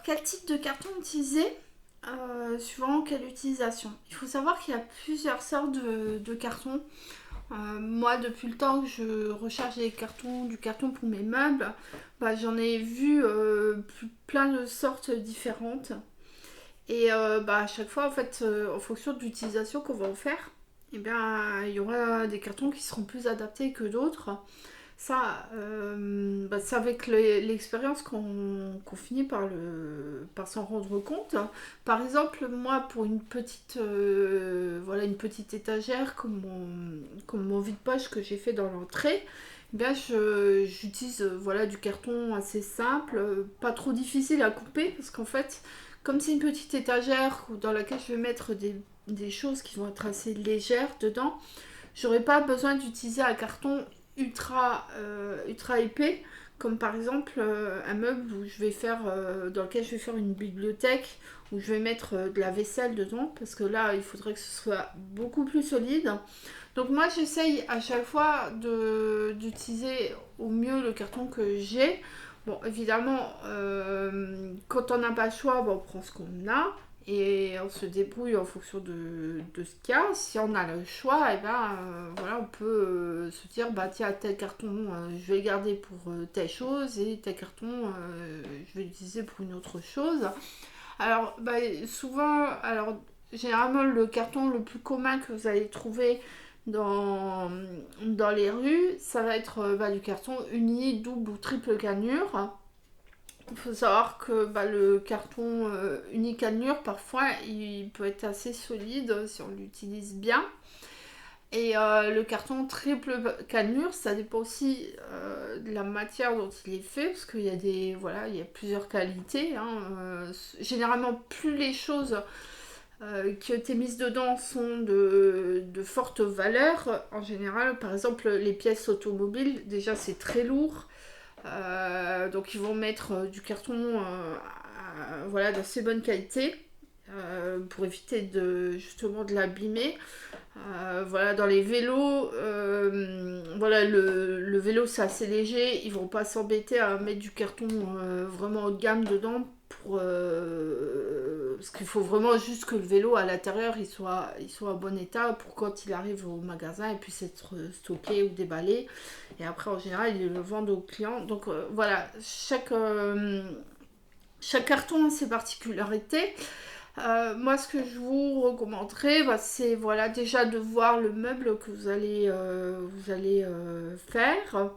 quel type de carton utiliser suivant quelle utilisation? Il faut savoir qu'il y a plusieurs sortes de cartons. Moi, depuis le temps que je recherche du carton pour mes meubles, j'en ai vu plein de sortes différentes. Et à chaque fois, en fait, en fonction de l'utilisation qu'on va en faire, eh bien, il y aura des cartons qui seront plus adaptés que d'autres. Ça, c'est avec l'expérience qu'on finit par s'en rendre compte. Par exemple, moi, pour une petite étagère comme mon vide-poche que j'ai fait dans l'entrée, eh bien, j'utilise du carton assez simple, pas trop difficile à couper, parce qu'en fait, comme c'est une petite étagère dans laquelle je vais mettre des choses qui vont être assez légères dedans, j'aurais pas besoin d'utiliser un carton ultra épais, comme par exemple un meuble dans lequel je vais faire une bibliothèque, où je vais mettre de la vaisselle dedans, parce que là il faudrait que ce soit beaucoup plus solide. Donc moi j'essaye à chaque fois d'utiliser au mieux le carton que j'ai. Bon, évidemment, quand on n'a pas le choix, on prend ce qu'on a et on se débrouille en fonction de ce qu'il y a. Si on a le choix, on peut se dire, tiens, tel carton, je vais le garder pour telle chose et tel carton, je vais l'utiliser pour une autre chose. Alors, généralement, le carton le plus commun que vous allez trouver dans les rues, ça va être du carton uni, double ou triple cannure. Il faut savoir que le carton unicannure, parfois, il peut être assez solide si on l'utilise bien. Et le carton triple cannure, ça dépend aussi de la matière dont il est fait, parce qu'il y a il y a plusieurs qualités. Généralement, plus les choses qui ont été mises dedans sont de forte valeur. En général, par exemple, les pièces automobiles, déjà c'est très lourd. Donc ils vont mettre du carton d'assez bonne qualité pour éviter justement de l'abîmer. Dans les vélos, le vélo c'est assez léger, ils vont pas s'embêter à mettre du carton vraiment haut de gamme dedans parce qu'il faut vraiment juste que le vélo à l'intérieur il soit en bon état pour quand il arrive au magasin il puisse être stocké ou déballé, et après en général ils le vendent aux clients. Donc chaque carton a ses particularités. Moi, ce que je vous recommanderais, c'est déjà de voir le meuble que vous allez faire.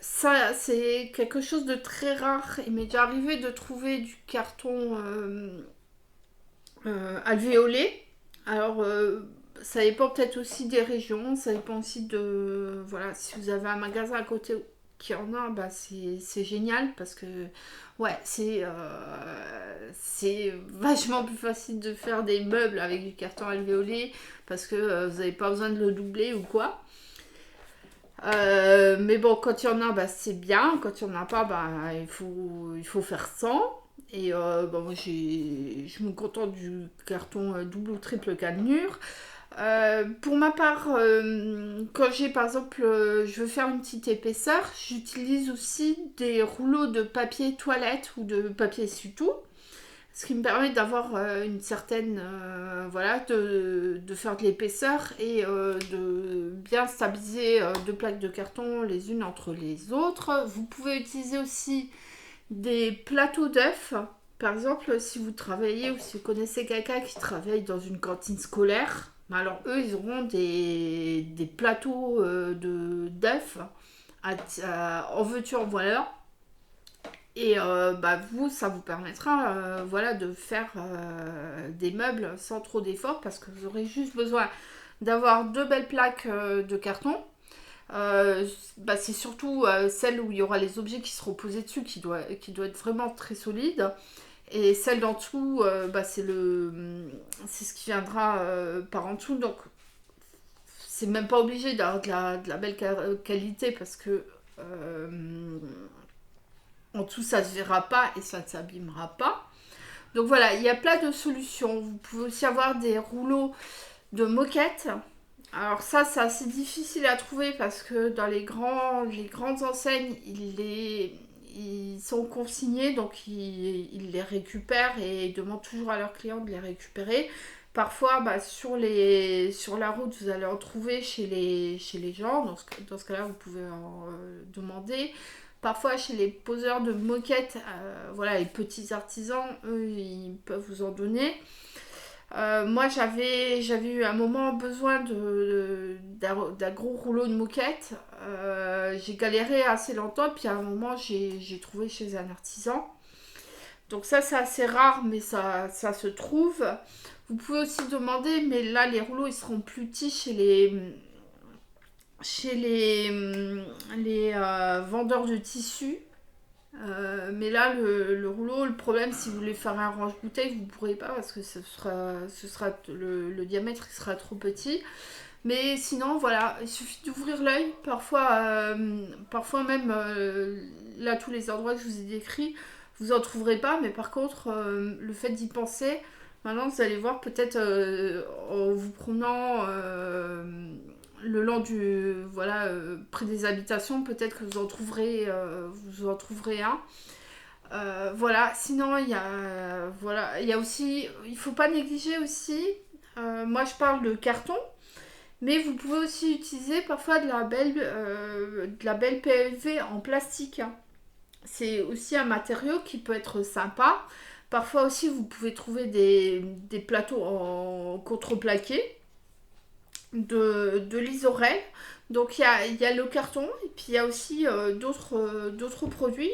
Ça, c'est quelque chose de très rare. Il m'est déjà arrivé de trouver du carton alvéolé. Alors, ça dépend peut-être aussi des régions. Ça dépend aussi de... Voilà, si vous avez un magasin à côté qui en a, c'est génial parce que c'est vachement plus facile de faire des meubles avec du carton alvéolé parce que vous n'avez pas besoin de le doubler ou quoi. Mais bon, quand il y en a, c'est bien. Quand il n'y en a pas, il faut faire sans. Et moi, je me contente du carton double ou triple cannure. Pour ma part, quand j'ai par exemple, je veux faire une petite épaisseur, j'utilise aussi des rouleaux de papier toilette ou de papier essuie-tout, ce qui me permet d'avoir une certaine, de faire de l'épaisseur et de bien stabiliser deux plaques de carton les unes entre les autres. Vous pouvez utiliser aussi des plateaux d'œufs. Par exemple, si vous travaillez ou si vous connaissez quelqu'un qui travaille dans une cantine scolaire, alors eux, ils auront des plateaux d'œufs en veux-tu en voilà. Et vous, ça vous permettra de faire des meubles sans trop d'efforts parce que vous aurez juste besoin d'avoir deux belles plaques de carton. C'est surtout celle où il y aura les objets qui seront posés dessus qui doit être vraiment très solide. Et celle d'en dessous, c'est ce qui viendra par en dessous. Donc, c'est même pas obligé d'avoir de la belle qualité parce que en dessous, ça se verra pas et ça ne s'abîmera pas. Donc voilà, il y a plein de solutions. Vous pouvez aussi avoir des rouleaux de moquettes. Alors ça, c'est assez difficile à trouver parce que dans les grandes enseignes, ils sont consignés, donc ils les récupèrent et ils demandent toujours à leurs clients de les récupérer. Parfois, sur la route, vous allez en trouver chez les gens. Dans ce cas-là, vous pouvez en demander. Parfois, chez les poseurs de moquettes, voilà, les petits artisans, eux, ils peuvent vous en donner. Moi, j'avais eu un moment besoin d'un gros rouleau de moquette. J'ai galéré assez longtemps, puis à un moment, j'ai trouvé chez un artisan. Donc ça, c'est assez rare, mais ça se trouve. Vous pouvez aussi demander, mais là, les rouleaux, ils seront plus petits chez les vendeurs de tissus. Mais là, le rouleau, le problème, si vous voulez faire un range-bouteille, vous ne pourrez pas parce que le diamètre il sera trop petit. Mais sinon, voilà, il suffit d'ouvrir l'œil. Parfois même, là, tous les endroits que je vous ai décrits, vous n'en trouverez pas. Mais par contre, le fait d'y penser, maintenant, vous allez voir peut-être en vous promenant le long près des habitations, peut-être que vous en trouverez un. Voilà, sinon il y a aussi, il faut pas négliger aussi, moi je parle de carton, mais vous pouvez aussi utiliser parfois de la belle PLV en plastique, hein. C'est aussi un matériau qui peut être sympa. Parfois aussi vous pouvez trouver des plateaux en contreplaqué de l'isorel. Donc il y a le carton et puis il y a aussi d'autres produits.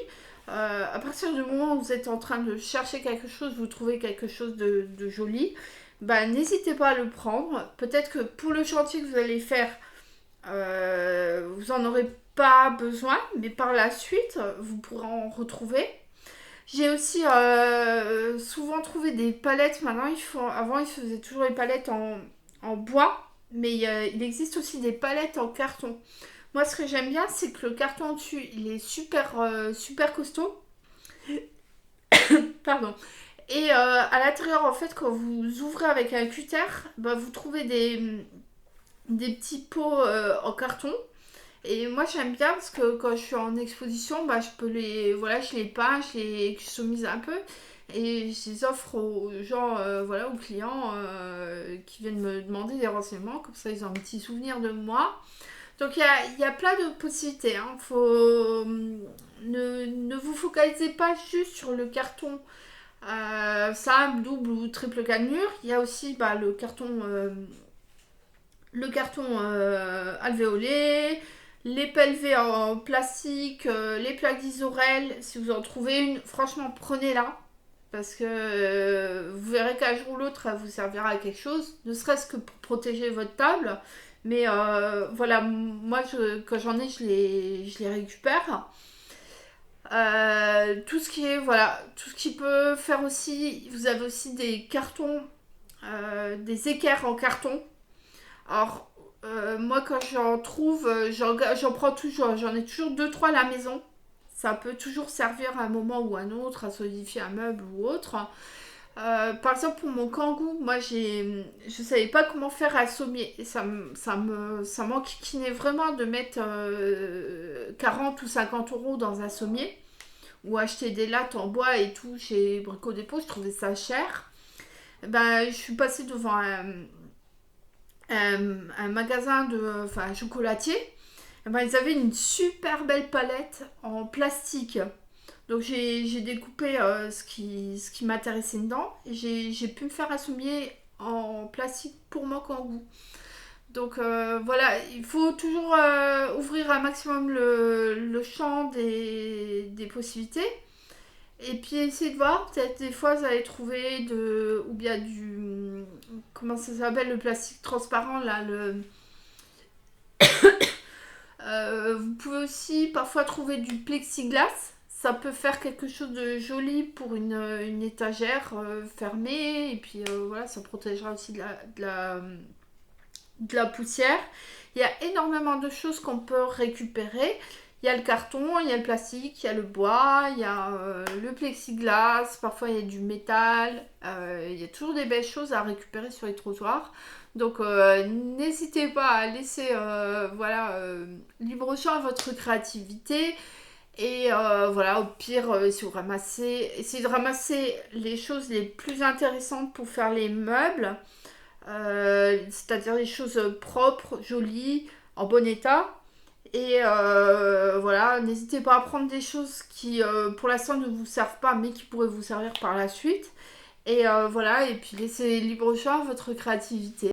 À partir du moment où vous êtes en train de chercher quelque chose, vous trouvez quelque chose de joli, n'hésitez pas à le prendre. Peut-être que pour le chantier que vous allez faire, vous n'en aurez pas besoin, mais par la suite, vous pourrez en retrouver. J'ai aussi souvent trouvé des palettes. Maintenant, avant, ils faisaient toujours les palettes en bois, mais il existe aussi des palettes en carton. Moi, ce que j'aime bien, c'est que le carton dessus, il est super costaud. Pardon. Et à l'intérieur, en fait, quand vous ouvrez avec un cutter, vous trouvez des petits pots en carton. Et moi, j'aime bien parce que quand je suis en exposition, je peux je les peins, je les customise un peu. Et je les offre aux gens, aux clients qui viennent me demander des renseignements. Comme ça, ils ont un petit souvenir de moi. Donc il y a plein de possibilités, hein. Ne vous focalisez pas juste sur le carton simple, double ou triple cannelure. Il y a aussi le carton alvéolé, les PLV en plastique, les plaques d'Isorel. Si vous en trouvez une, franchement prenez-la. Parce que vous verrez qu'un jour ou l'autre, elle vous servira à quelque chose, ne serait-ce que pour protéger votre table. Mais voilà, moi, quand j'en ai, je les récupère. Tout ce qui peut faire aussi, vous avez aussi des cartons, des équerres en carton. Alors, moi, quand j'en trouve, j'en prends toujours, j'en ai toujours 2-3 à la maison. Ça peut toujours servir à un moment ou à un autre, à solidifier un meuble ou autre. Par exemple, pour mon kangou, moi, je savais pas comment faire un sommier. Et ça m'enquiquinait vraiment de mettre 40 ou 50 euros dans un sommier. Ou acheter des lattes en bois et tout chez Brico Dépôt, je trouvais ça cher. Je suis passée devant un magasin un chocolatier. Ils avaient une super belle palette en plastique. Donc j'ai découpé ce qui m'intéressait dedans. Et j'ai pu me faire un sommier en plastique pour mon kangou. Donc voilà, il faut toujours ouvrir un maximum le champ des possibilités. Et puis essayer de voir, peut-être des fois vous allez trouver ou bien comment ça s'appelle, le plastique transparent là, vous pouvez aussi parfois trouver du plexiglas. Ça peut faire quelque chose de joli pour une étagère fermée. Et puis voilà, ça protégera aussi de la poussière. Il y a énormément de choses qu'on peut récupérer. Il y a le carton, il y a le plastique, il y a le bois, il y a le plexiglas, parfois il y a du métal. Il y a toujours des belles choses à récupérer sur les trottoirs. Donc n'hésitez pas à laisser libre champ à votre créativité. Et voilà, au pire, si vous ramassez, essayez de ramasser les choses les plus intéressantes pour faire les meubles. C'est-à-dire les choses propres, jolies, en bon état. Et voilà, n'hésitez pas à prendre des choses qui pour l'instant ne vous servent pas mais qui pourraient vous servir par la suite. Et voilà, et puis laissez libre choix à votre créativité.